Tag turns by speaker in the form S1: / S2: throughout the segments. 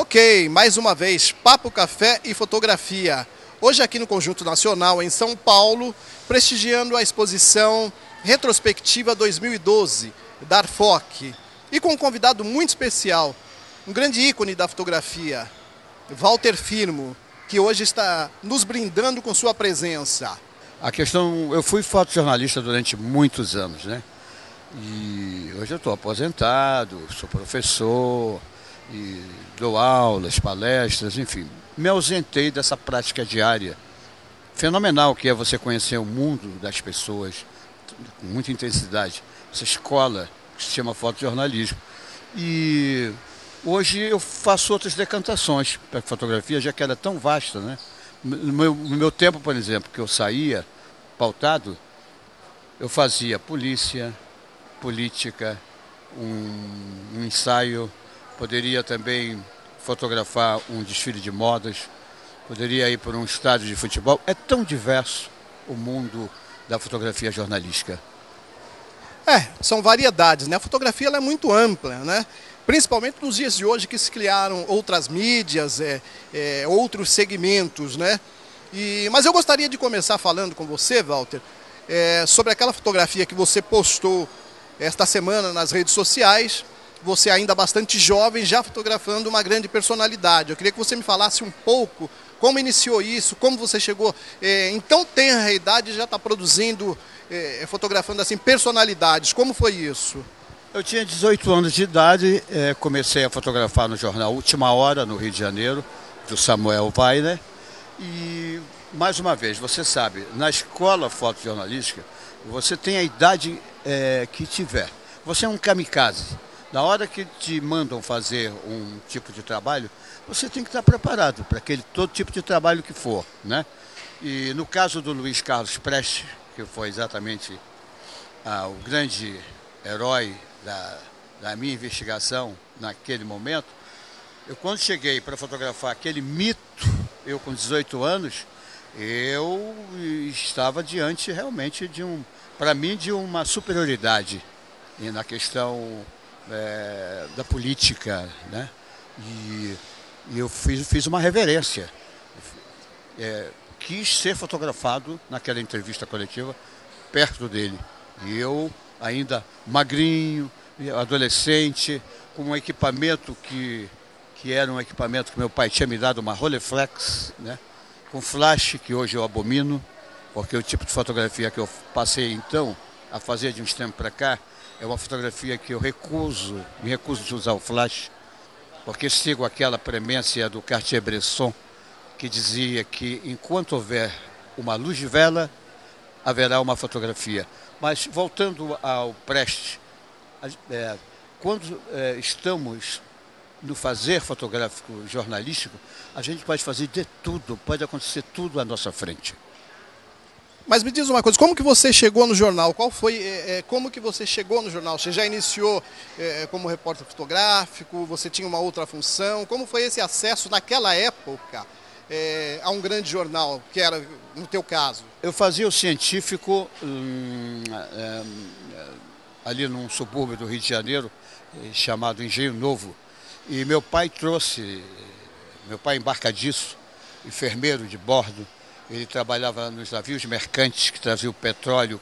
S1: Ok, mais uma vez, Papo, Café e Fotografia. Hoje aqui no Conjunto Nacional, em São Paulo, prestigiando a exposição Retrospectiva 2012, da Arfoc. E com um convidado muito especial, um grande ícone da fotografia, Walter Firmo, que hoje está nos brindando com sua presença.
S2: Eu fui fotojornalista durante muitos anos, né? E hoje eu estou aposentado, sou professor e dou aulas, palestras, enfim. Me ausentei dessa prática diária fenomenal que é você conhecer o mundo das pessoas com muita intensidade. Essa escola que se chama fotojornalismo. E hoje eu faço outras decantações para a fotografia, já que ela é tão vasta, né? No meu tempo, por exemplo, que eu saía pautado, eu fazia polícia, política, um ensaio, poderia também fotografar um desfile de modas, poderia ir por um estádio de futebol. É tão diverso o mundo da fotografia jornalística.
S1: São variedades, né? A fotografia ela é muito ampla, né? Principalmente nos dias de hoje que se criaram outras mídias, outros segmentos, né? Mas eu gostaria de começar falando com você, Walter, sobre aquela fotografia que você postou esta semana nas redes sociais. Você ainda bastante jovem, já fotografando uma grande personalidade. Eu queria que você me falasse um pouco como iniciou isso, como você chegou em tão tenra idade e já está produzindo, fotografando assim personalidades. Como foi isso?
S2: Eu tinha 18 anos de idade, comecei a fotografar no jornal Última Hora, no Rio de Janeiro, do Samuel Weiner. E, mais uma vez, você sabe, na escola fotojornalística, você tem a idade que tiver. Você é um kamikaze. Na hora que te mandam fazer um tipo de trabalho, você tem que estar preparado para todo tipo de trabalho que for, né? E no caso do Luiz Carlos Prestes, que foi exatamente o grande herói da minha investigação naquele momento, eu quando cheguei para fotografar aquele mito, eu com 18 anos, eu estava diante realmente para mim, de uma superioridade na questão da política, né? E eu fiz uma reverência. Quis ser fotografado naquela entrevista coletiva perto dele. E eu, ainda magrinho, adolescente, com um equipamento que era um equipamento que meu pai tinha me dado, uma Rolleiflex, né? Com flash, que hoje eu abomino, porque o tipo de fotografia que eu passei então a fazer de uns tempos para cá é uma fotografia que eu me recuso de usar o flash, porque sigo aquela premência do Cartier-Bresson, que dizia que enquanto houver uma luz de vela, haverá uma fotografia. Mas voltando ao Prestes, quando estamos no fazer fotográfico jornalístico, a gente pode fazer de tudo, pode acontecer tudo à nossa frente.
S1: Mas me diz uma coisa, como que você chegou no jornal? Como que você chegou no jornal? Você já iniciou como repórter fotográfico? Você tinha uma outra função? Como foi esse acesso naquela época a um grande jornal, que era no teu caso?
S2: Eu fazia o científico ali num subúrbio do Rio de Janeiro, chamado Engenho Novo. E meu pai embarcadiço, enfermeiro de bordo, ele trabalhava nos navios mercantes que traziam o petróleo,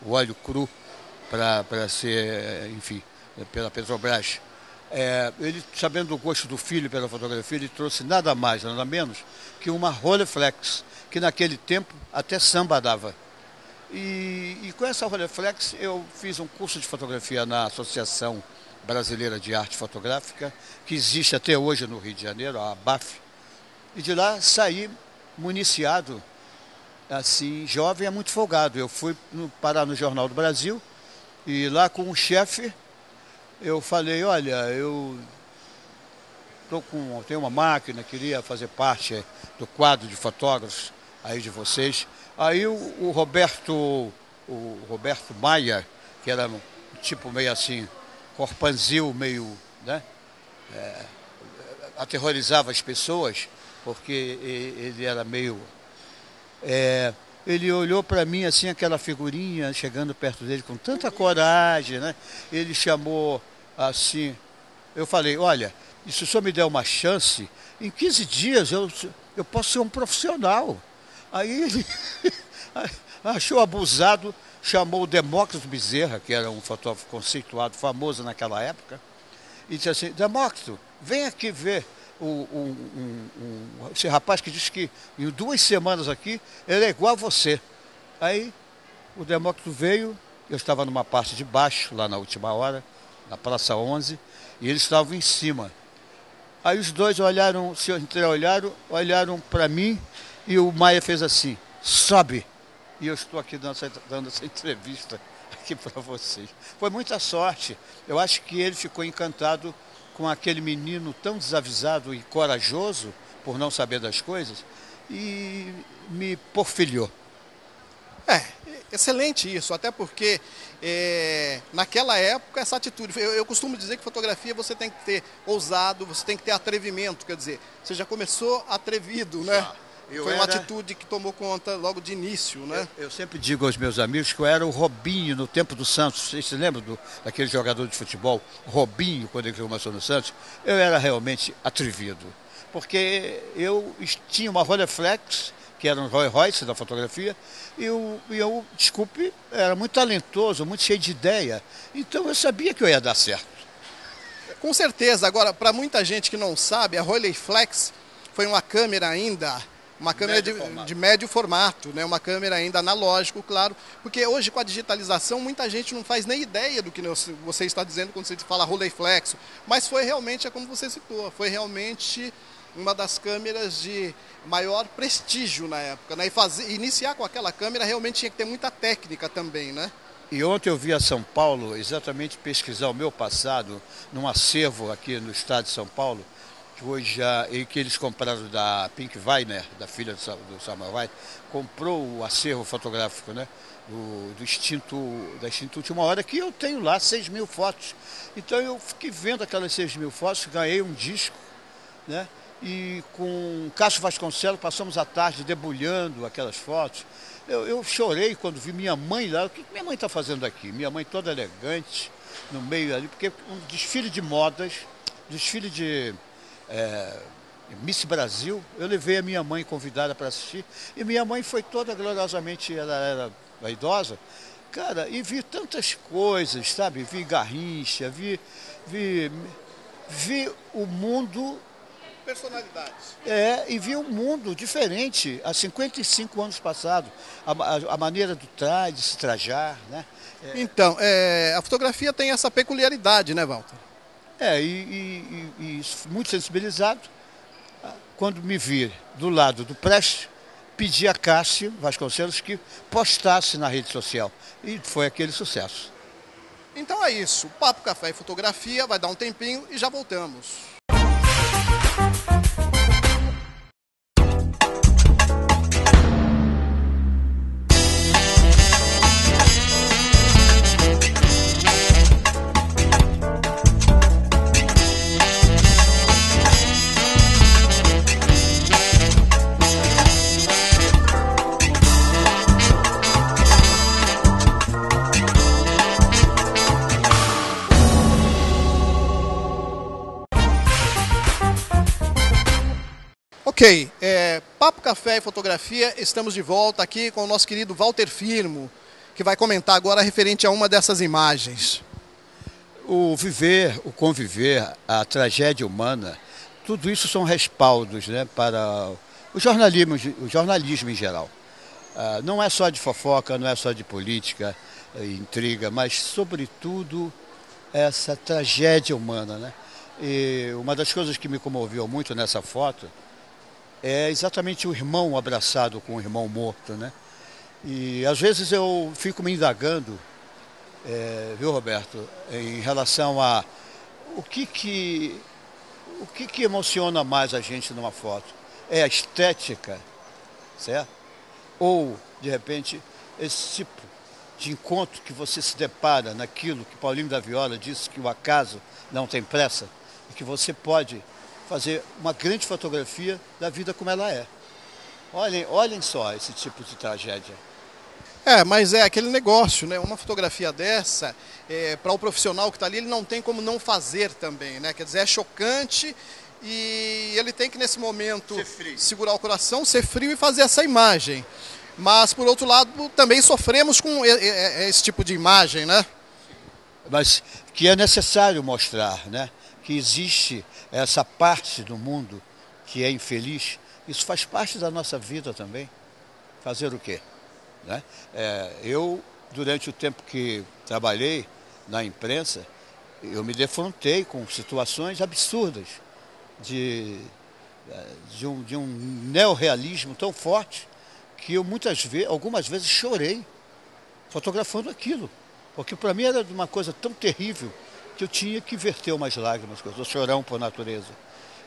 S2: o óleo cru, para ser, enfim, pela Petrobras. Ele, sabendo do gosto do filho pela fotografia, ele trouxe nada mais, nada menos que uma Rolleiflex, que naquele tempo até samba dava. E com essa Rolleiflex eu fiz um curso de fotografia na Associação Brasileira de Arte Fotográfica, que existe até hoje no Rio de Janeiro, a ABAF. E de lá saí municiado, assim, jovem, muito folgado. Eu fui parar no Jornal do Brasil e lá com o chefe eu falei, olha, eu tenho uma máquina, queria fazer parte do quadro de fotógrafos aí de vocês. Aí o Roberto Maia, que era um tipo meio assim, corpanzil, meio, né? Aterrorizava as pessoas, porque ele era meio... ele olhou para mim assim, aquela figurinha, chegando perto dele com tanta coragem, né? Ele chamou assim Eu falei, olha, e se o senhor me der uma chance, em 15 dias eu posso ser um profissional. Aí ele achou abusado, chamou o Demócrito Bezerra, que era um fotógrafo conceituado, famoso naquela época, e disse assim, Demócrito, vem aqui ver esse rapaz que disse que em 2 semanas aqui ele é igual a você. Aí o Demócrito veio, eu estava numa parte de baixo, lá na última hora, na Praça 11, e eles estavam em cima. Aí os dois olharam, se olharam para mim, e o Maia fez assim, sobe. E eu estou aqui dando essa entrevista aqui para vocês. Foi muita sorte. Eu acho que ele ficou encantado com aquele menino tão desavisado e corajoso, por não saber das coisas, e me porfilhou.
S1: Excelente isso, até porque naquela época essa atitude, eu costumo dizer que fotografia você tem que ter ousado, você tem que ter atrevimento, quer dizer, você já começou atrevido, né? Foi uma atitude que tomou conta logo de início, né?
S2: Eu sempre digo aos meus amigos que eu era o Robinho no tempo do Santos. Vocês se lembram daquele jogador de futebol, Robinho, quando ele começou no Santos? Eu era realmente atrevido, porque eu tinha uma Rolleiflex, que era um Rolls Royce da fotografia, e eu, desculpe, era muito talentoso, muito cheio de ideia, então eu sabia que eu ia dar certo.
S1: Com certeza. Agora, para muita gente que não sabe, a Rolleiflex foi uma câmera ainda... Uma câmera de médio formato, né? Uma câmera ainda analógico, claro, porque hoje com a digitalização muita gente não faz nem ideia do que você está dizendo quando você fala Rolleiflex, mas foi realmente, como você citou, foi realmente uma das câmeras de maior prestígio na época, né? E iniciar com aquela câmera realmente tinha que ter muita técnica também, né?
S2: E ontem eu vi a São Paulo exatamente pesquisar o meu passado num acervo aqui no estado de São Paulo, que eles compraram da Pink Weiner, da filha do Samuel Weiner, comprou o acervo fotográfico, né, da extinto Última Hora, que eu tenho lá 6.000 fotos. Então eu fiquei vendo aquelas 6.000 fotos, ganhei um disco, né, e com Cássio Vasconcelos passamos a tarde debulhando aquelas fotos. Eu chorei quando vi minha mãe lá. O que minha mãe está fazendo aqui? Minha mãe toda elegante, no meio ali, porque um desfile de modas, desfile de... Miss Brasil, eu levei a minha mãe convidada para assistir, e minha mãe foi toda gloriosamente, ela era idosa, cara, e vi tantas coisas, sabe, vi Garrincha, vi o mundo...
S1: Personalidades.
S2: E vi um mundo diferente há 55 anos passados, a maneira do traje, de se trajar, né?
S1: Então, a fotografia tem essa peculiaridade, né, Walter?
S2: E muito sensibilizado, quando me vi do lado do Prestes, pedi a Cássio Vasconcelos que postasse na rede social. E foi aquele sucesso.
S1: Então é isso. Papo, Café e Fotografia vai dar um tempinho e já voltamos. Ok, Papo, Café e Fotografia, estamos de volta aqui com o nosso querido Walter Firmo, que vai comentar agora referente a uma dessas imagens.
S2: O viver, o conviver, a tragédia humana, tudo isso são respaldos, né, para o jornalismo em geral. Não é só de fofoca, não é só de política, intriga, mas sobretudo essa tragédia humana, né? E uma das coisas que me comoveu muito nessa foto é exatamente o irmão abraçado com o irmão morto, né? E às vezes eu fico me indagando, viu, Roberto, em relação a o que emociona mais a gente numa foto? É a estética, certo? Ou, de repente, esse tipo de encontro que você se depara naquilo que Paulinho da Viola disse, que o acaso não tem pressa, e que você pode fazer uma grande fotografia da vida como ela é. Olhem só esse tipo de tragédia.
S1: Mas é aquele negócio, né? Uma fotografia dessa, para o profissional que está ali, ele não tem como não fazer também, né? Quer dizer, é chocante e ele tem que, nesse momento, segurar o coração, ser frio e fazer essa imagem. Mas, por outro lado, também sofremos com esse tipo de imagem, né?
S2: Mas que é necessário mostrar, né? Que existe essa parte do mundo que é infeliz. Isso faz parte da nossa vida também. Fazer o quê? Né? Eu, durante o tempo que trabalhei na imprensa, eu me defrontei com situações absurdas de um neorrealismo tão forte que eu algumas vezes chorei fotografando aquilo. Porque para mim era uma coisa tão terrível que eu tinha que verter umas lágrimas, que eu sou chorão por natureza.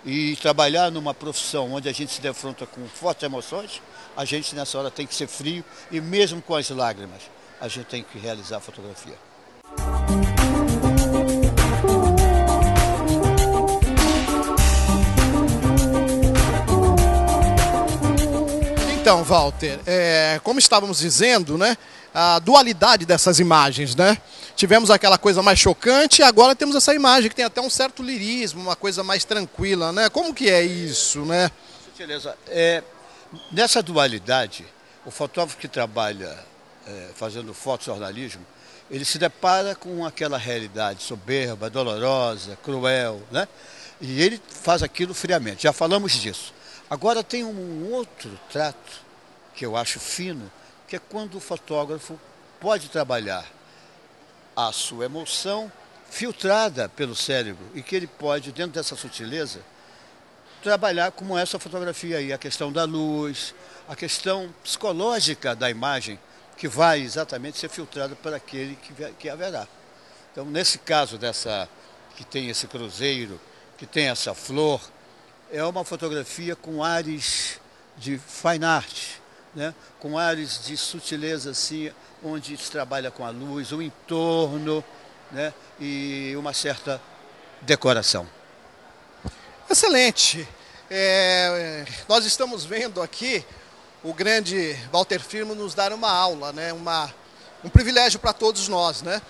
S2: E trabalhar numa profissão onde a gente se defronta com fortes emoções, a gente nessa hora tem que ser frio e mesmo com as lágrimas, a gente tem que realizar a fotografia.
S1: Então, Walter, como estávamos dizendo, né, a dualidade dessas imagens, né? Tivemos aquela coisa mais chocante e agora temos essa imagem que tem até um certo lirismo, uma coisa mais tranquila, né? Como que é isso, né?
S2: Beleza. Nessa dualidade, o fotógrafo que trabalha fazendo fotojornalismo, ele se depara com aquela realidade soberba, dolorosa, cruel, né? E ele faz aquilo friamente, já falamos disso. Agora tem um outro trato que eu acho fino, que é quando o fotógrafo pode trabalhar a sua emoção filtrada pelo cérebro e que ele pode, dentro dessa sutileza, trabalhar como essa fotografia aí, a questão da luz, a questão psicológica da imagem, que vai exatamente ser filtrada por aquele que haverá. Então, nesse caso que tem esse cruzeiro, que tem essa flor, é uma fotografia com ares de fine art, né? Com ares de sutileza assim, onde se trabalha com a luz, o entorno, né? E uma certa decoração.
S1: Excelente. Nós estamos vendo aqui o grande Walter Firmo nos dar uma aula, né? Um privilégio para todos nós, né?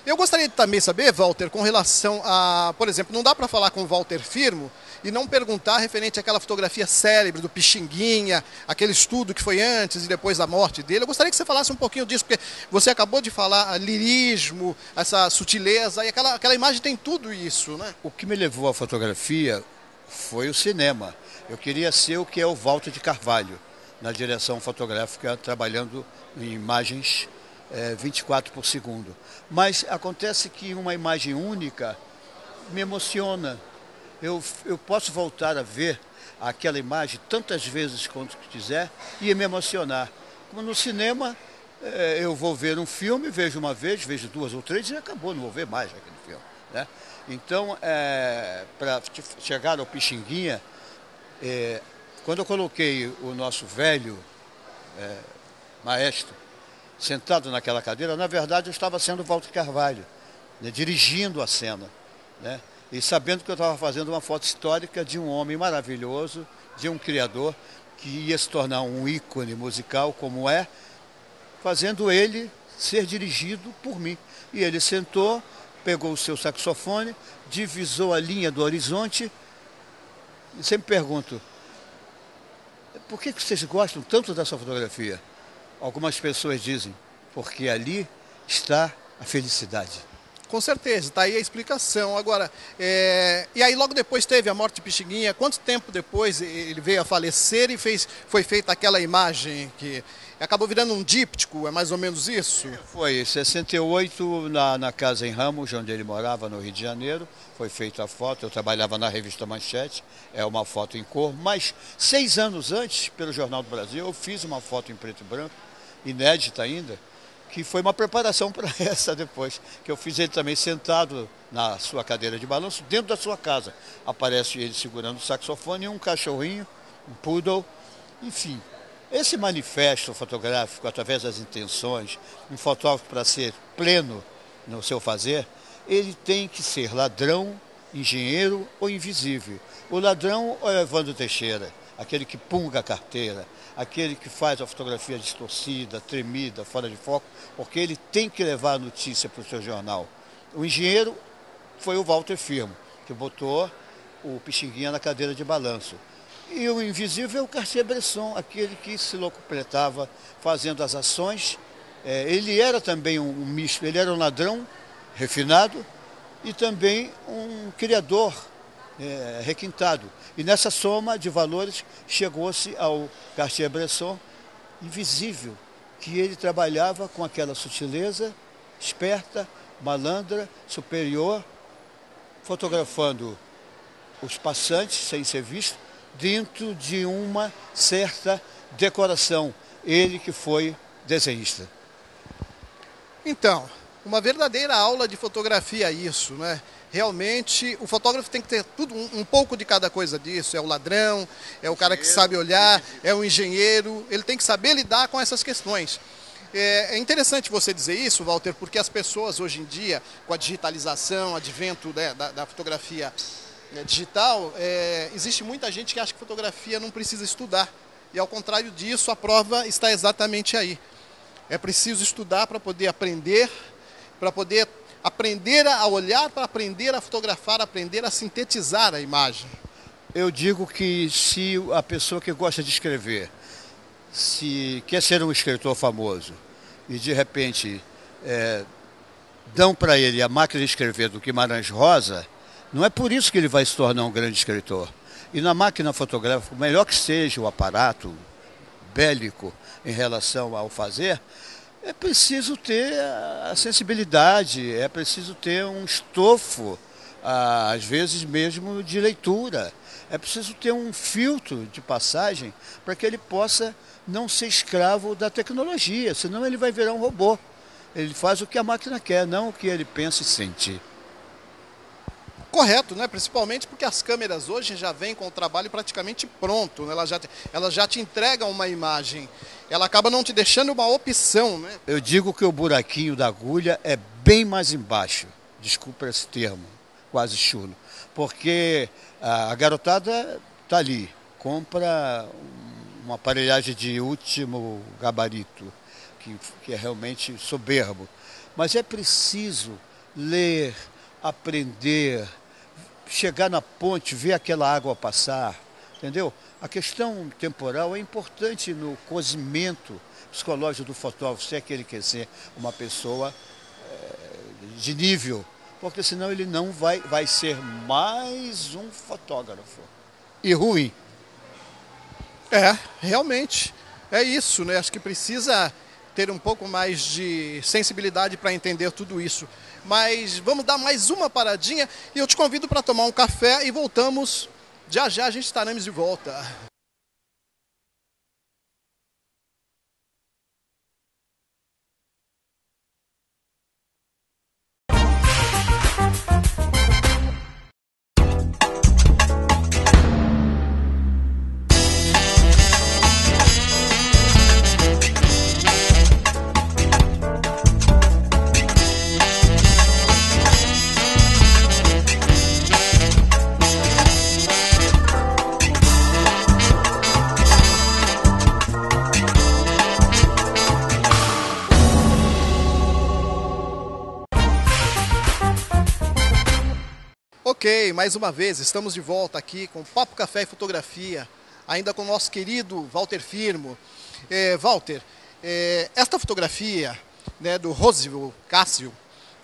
S1: Eu gostaria de também saber, Walter, com relação a, por exemplo, não dá para falar com o Walter Firmo e não perguntar referente àquela fotografia célebre do Pixinguinha, aquele estudo que foi antes e depois da morte dele. Eu gostaria que você falasse um pouquinho disso, porque você acabou de falar lirismo, essa sutileza, e aquela imagem tem tudo isso, né?
S2: O que me levou à fotografia foi o cinema. Eu queria ser o que é o Walter de Carvalho, na direção fotográfica, trabalhando em imagens 24 por segundo. Mas acontece que uma imagem única me emociona. Eu posso voltar a ver aquela imagem tantas vezes quanto quiser e me emocionar. Como no cinema, eu vou ver um filme, vejo uma vez, vejo duas ou três e acabou, não vou ver mais aquele filme, né? Então, para chegar ao Pixinguinha, quando eu coloquei o nosso velho maestro sentado naquela cadeira, na verdade eu estava sendo Walter Carvalho, né, dirigindo a cena, né, e sabendo que eu estava fazendo uma foto histórica de um homem maravilhoso, de um criador que ia se tornar um ícone musical como fazendo ele ser dirigido por mim. E ele sentou, pegou o seu saxofone, divisou a linha do horizonte e sempre pergunto: por que vocês gostam tanto dessa fotografia? Algumas pessoas dizem, porque ali está a felicidade.
S1: Com certeza, está aí a explicação. Agora, e aí logo depois teve a morte de Pixinguinha. Quanto tempo depois ele veio a falecer e foi feita aquela imagem que acabou virando um díptico, é mais ou menos isso?
S2: Foi em 68, na casa em Ramos, onde ele morava, no Rio de Janeiro. Foi feita a foto, eu trabalhava na revista Manchete, é uma foto em cor. Mas 6 anos antes, pelo Jornal do Brasil, eu fiz uma foto em preto e branco, inédita ainda, que foi uma preparação para essa depois, que eu fiz ele também sentado na sua cadeira de balanço, dentro da sua casa. Aparece ele segurando o saxofone e um cachorrinho, um poodle, enfim. Esse manifesto fotográfico, através das intenções, um fotógrafo para ser pleno no seu fazer, ele tem que ser ladrão, engenheiro ou invisível. O ladrão é o Evandro Teixeira, aquele que punga a carteira, aquele que faz a fotografia distorcida, tremida, fora de foco, porque ele tem que levar a notícia para o seu jornal. O engenheiro foi o Walter Firmo, que botou o Pixinguinha na cadeira de balanço. E o invisível é o Cartier-Bresson, aquele que se locupletava fazendo as ações. Ele era também um misto, ele era um ladrão refinado e também um criador requintado. E nessa soma de valores chegou-se ao Cartier-Bresson invisível, que ele trabalhava com aquela sutileza, esperta, malandra, superior, fotografando os passantes sem ser visto, dentro de uma certa decoração. Ele que foi desenhista.
S1: Então, uma verdadeira aula de fotografia isso, né? Realmente, o fotógrafo tem que ter tudo, um pouco de cada coisa disso. É o ladrão, é o cara que sabe olhar, é o engenheiro. Ele tem que saber lidar com essas questões. É interessante você dizer isso, Walter, porque as pessoas hoje em dia, com a digitalização, advento, né, da fotografia digital, existe muita gente que acha que fotografia não precisa estudar. E ao contrário disso, a prova está exatamente aí. É preciso estudar para poder aprender a olhar, para aprender a fotografar, aprender a sintetizar a imagem.
S2: Eu digo que se a pessoa que gosta de escrever, se quer ser um escritor famoso e de repente dão para ele a máquina de escrever do Guimarães Rosa, não é por isso que ele vai se tornar um grande escritor. E na máquina fotográfica, melhor que seja o aparato bélico em relação ao fazer, é preciso ter a sensibilidade, é preciso ter um estofo, às vezes mesmo de leitura. É preciso ter um filtro de passagem para que ele possa não ser escravo da tecnologia, senão ele vai virar um robô. Ele faz o que a máquina quer, não o que ele pensa e sente.
S1: Correto, né? Principalmente porque as câmeras hoje já vêm com o trabalho praticamente pronto, né? Elas já te entregam uma imagem, ela acaba não te deixando uma opção, né?
S2: Eu digo que o buraquinho da agulha é bem mais embaixo, desculpa esse termo, quase chulo, porque a garotada está ali, compra uma aparelhagem de último gabarito, que é realmente soberbo, mas é preciso ler, aprender, chegar na ponte, ver aquela água passar, entendeu? A questão temporal é importante no cozimento psicológico do fotógrafo, se é que ele quer ser uma pessoa de nível, porque senão ele não vai ser mais um fotógrafo. E ruim.
S1: Realmente, é isso, né? Acho que precisa ter um pouco mais de sensibilidade para entender tudo isso. Mas vamos dar mais uma paradinha e eu te convido para tomar um café e voltamos. Já já a gente estaremos de volta. Ok, mais uma vez, estamos de volta aqui com Papo Café e Fotografia, ainda com o nosso querido Walter Firmo. Walter, esta fotografia, né, do Roswell Cássio,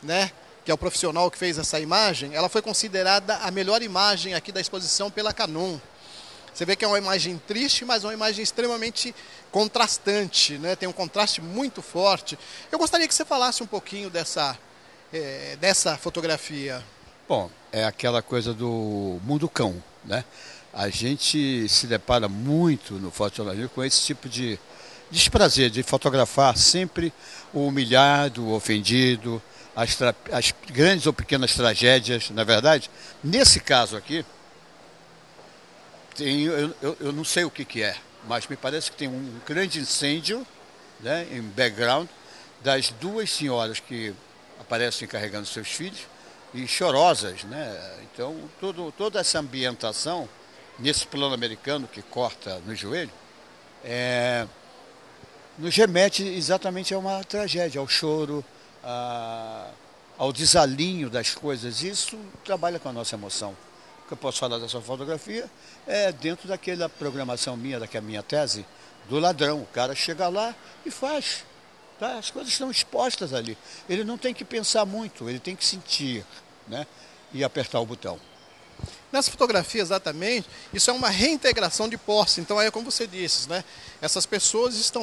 S1: né, que é o profissional que fez essa imagem, ela foi considerada a melhor imagem aqui da exposição pela Canon. Você vê que é uma imagem triste, mas uma imagem extremamente contrastante, né, tem um contraste muito forte. Eu gostaria que você falasse um pouquinho dessa fotografia.
S2: Bom, é aquela coisa do mundo cão, né? A gente se depara muito no fotojornalismo com esse tipo de desprazer de fotografar sempre o humilhado, o ofendido, as grandes ou pequenas tragédias, na verdade. Nesse caso aqui, eu não sei o que é, mas me parece que tem um grande incêndio, né, em background, das duas senhoras que aparecem carregando seus filhos, e chorosas, né? Então, toda essa ambientação nesse plano americano que corta no joelho, nos remete exatamente a uma tragédia, ao choro, ao desalinho das coisas. Isso trabalha com a nossa emoção. O que eu posso falar dessa fotografia é dentro daquela programação minha, daquela minha tese, do ladrão. O cara chega lá e faz. Tá? As coisas estão expostas ali. Ele não tem que pensar muito, ele tem que sentir, né? E apertar o botão.
S1: Nessa fotografia, exatamente, isso é uma reintegração de posse. Então, é como você disse, né? Essas pessoas está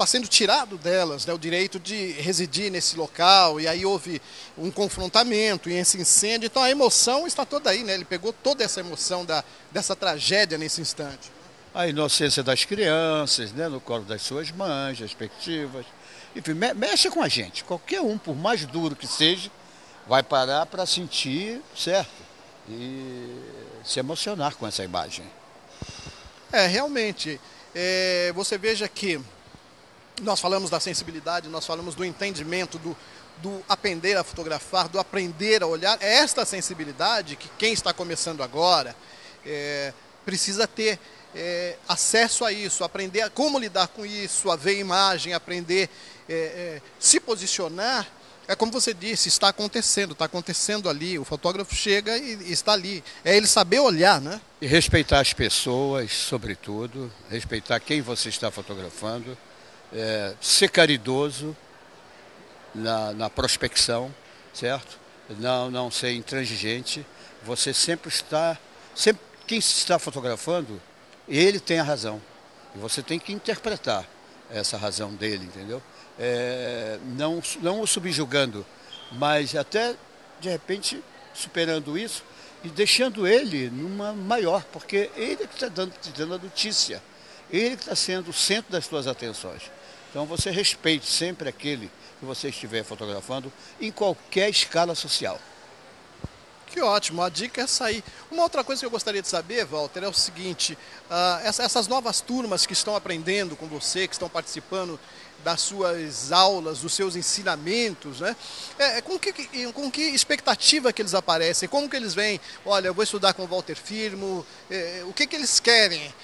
S1: sendo tirado delas, né, o direito de residir nesse local, e aí houve um confrontamento e esse incêndio. Então, a emoção está toda aí, né? Ele pegou toda essa emoção dessa tragédia nesse instante.
S2: A inocência das crianças, né, no colo das suas mães, respectivas. Enfim, mexe com a gente. Qualquer um, por mais duro que seja, vai parar para sentir, certo? E se emocionar com essa imagem.
S1: Realmente, você veja que nós falamos da sensibilidade, nós falamos do entendimento, do aprender a fotografar, do aprender a olhar. É esta sensibilidade que quem está começando agora precisa ter acesso a isso, aprender a como lidar com isso, a ver imagem, aprender se posicionar. É como você disse, está acontecendo ali, o fotógrafo chega e está ali. É ele saber olhar, né?
S2: E respeitar as pessoas, sobretudo, respeitar quem você está fotografando, ser caridoso na prospecção, certo? Não ser intransigente. Você sempre quem se está fotografando, ele tem a razão. E você tem que interpretar essa razão dele, entendeu? Não o subjugando, mas até, de repente, superando isso e deixando ele numa maior, porque ele que está te dando a notícia, ele que está sendo o centro das suas atenções. Então você respeite sempre aquele que você estiver fotografando em qualquer escala social.
S1: Que ótimo, a dica é essa aí. Uma outra coisa que eu gostaria de saber, Walter, é o seguinte, essas novas turmas que estão aprendendo com você, que estão participando das suas aulas, dos seus ensinamentos, né? Com que expectativa que eles aparecem? Como que eles vêm? Olha, eu vou estudar com o Walter Firmo, o que eles querem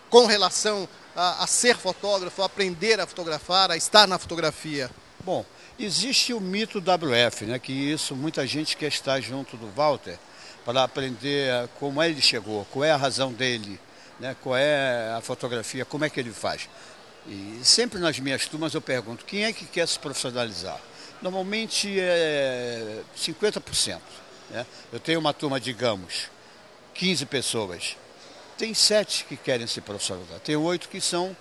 S1: com relação a ser fotógrafo, a aprender a fotografar, a estar na fotografia?
S2: Bom, existe o mito WF, né? Que isso, muita gente quer estar junto do Walter para aprender como ele chegou, qual é a razão dele, né? Qual é a fotografia, como é que ele faz. E sempre nas minhas turmas eu pergunto, quem é que quer se profissionalizar? Normalmente é 50%. Né? Eu tenho uma turma, digamos, 15 pessoas. Tem 7 que querem se profissionalizar. Tem 8 que são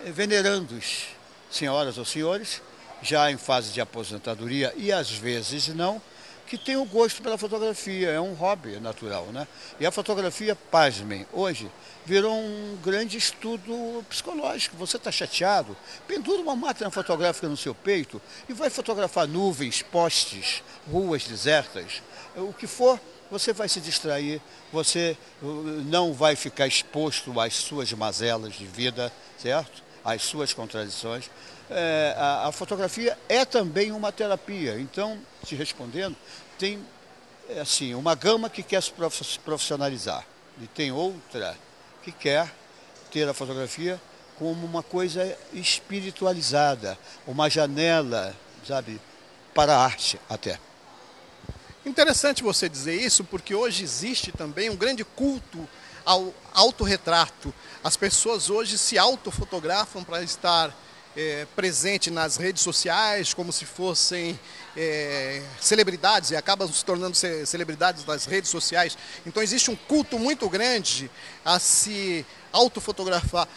S2: venerandos, senhoras ou senhores, já em fase de aposentadoria e às vezes não, que tem o gosto pela fotografia, é um hobby natural, né? E a fotografia, pasmem, hoje virou um grande estudo psicológico. Você está chateado, pendura uma máquina fotográfica no seu peito e vai fotografar nuvens, postes, ruas desertas, o que for, você vai se distrair, você não vai ficar exposto às suas mazelas de vida, certo? Às suas contradições. A fotografia é também uma terapia. Então, te respondendo, tem assim, uma gama que quer se profissionalizar e tem outra que quer ter a fotografia como uma coisa espiritualizada, uma janela, sabe, para a arte até.
S1: Interessante você dizer isso, porque hoje existe também um grande culto ao autorretrato. As pessoas hoje se autofotografam para estar presente nas redes sociais, como se fossem celebridades, e acabam se tornando celebridades das redes sociais. Então existe um culto muito grande a se autofotografar.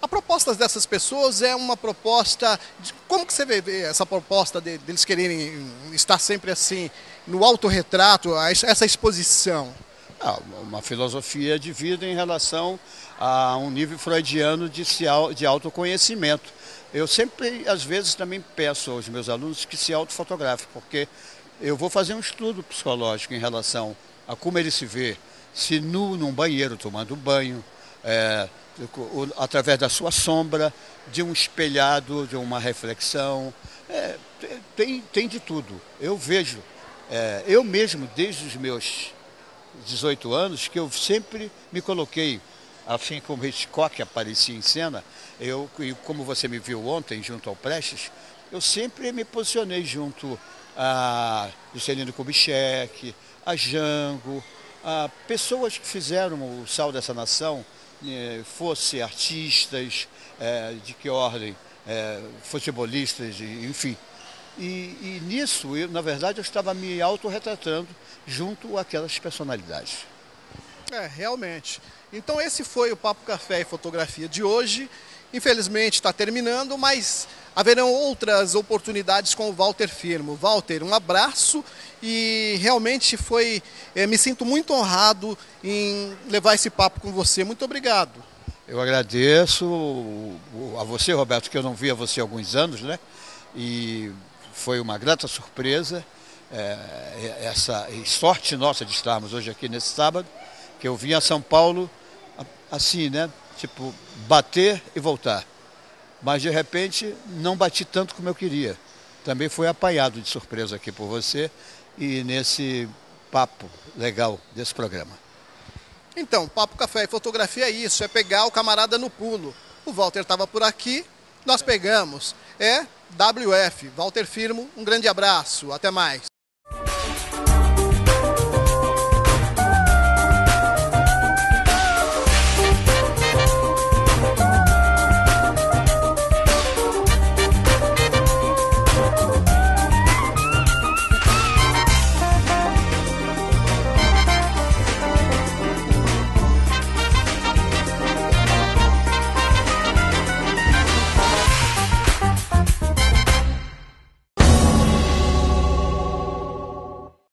S1: A proposta dessas pessoas é uma proposta... Como que você vê essa proposta deles quererem estar sempre assim, no autorretrato, essa exposição?
S2: Uma filosofia de vida em relação a um nível freudiano de autoconhecimento. Eu sempre, às vezes, também peço aos meus alunos que se autofotografem, porque eu vou fazer um estudo psicológico em relação a como ele se vê, se nu num banheiro tomando banho, através da sua sombra, de um espelhado, de uma reflexão, tem de tudo. Eu vejo, eu mesmo, desde os meus 18 anos que eu sempre me coloquei, assim como Hitchcock aparecia em cena, e como você me viu ontem junto ao Prestes, eu sempre me posicionei junto a Juscelino Kubitschek, a Django, a pessoas que fizeram o Sal dessa Nação, fosse artistas, de que ordem, futebolistas, enfim. E nisso, na verdade, eu estava me autorretratando junto àquelas personalidades.
S1: Realmente. Então esse foi o Papo Café e Fotografia de hoje. Infelizmente está terminando, mas haverão outras oportunidades com o Walter Firmo. Walter, um abraço e realmente me sinto muito honrado em levar esse papo com você. Muito obrigado.
S2: Eu agradeço a você, Roberto, que eu não via você há alguns anos, né? E foi uma grata surpresa, essa sorte nossa de estarmos hoje aqui nesse sábado, que eu vim a São Paulo assim, né? Tipo, bater e voltar. Mas de repente não bati tanto como eu queria. Também fui apanhado de surpresa aqui por você e nesse papo legal desse programa.
S1: Então, Papo Café e Fotografia é isso, é pegar o camarada no pulo. O Walter estava por aqui, nós pegamos. WF, Walter Firmo, um grande abraço, até mais.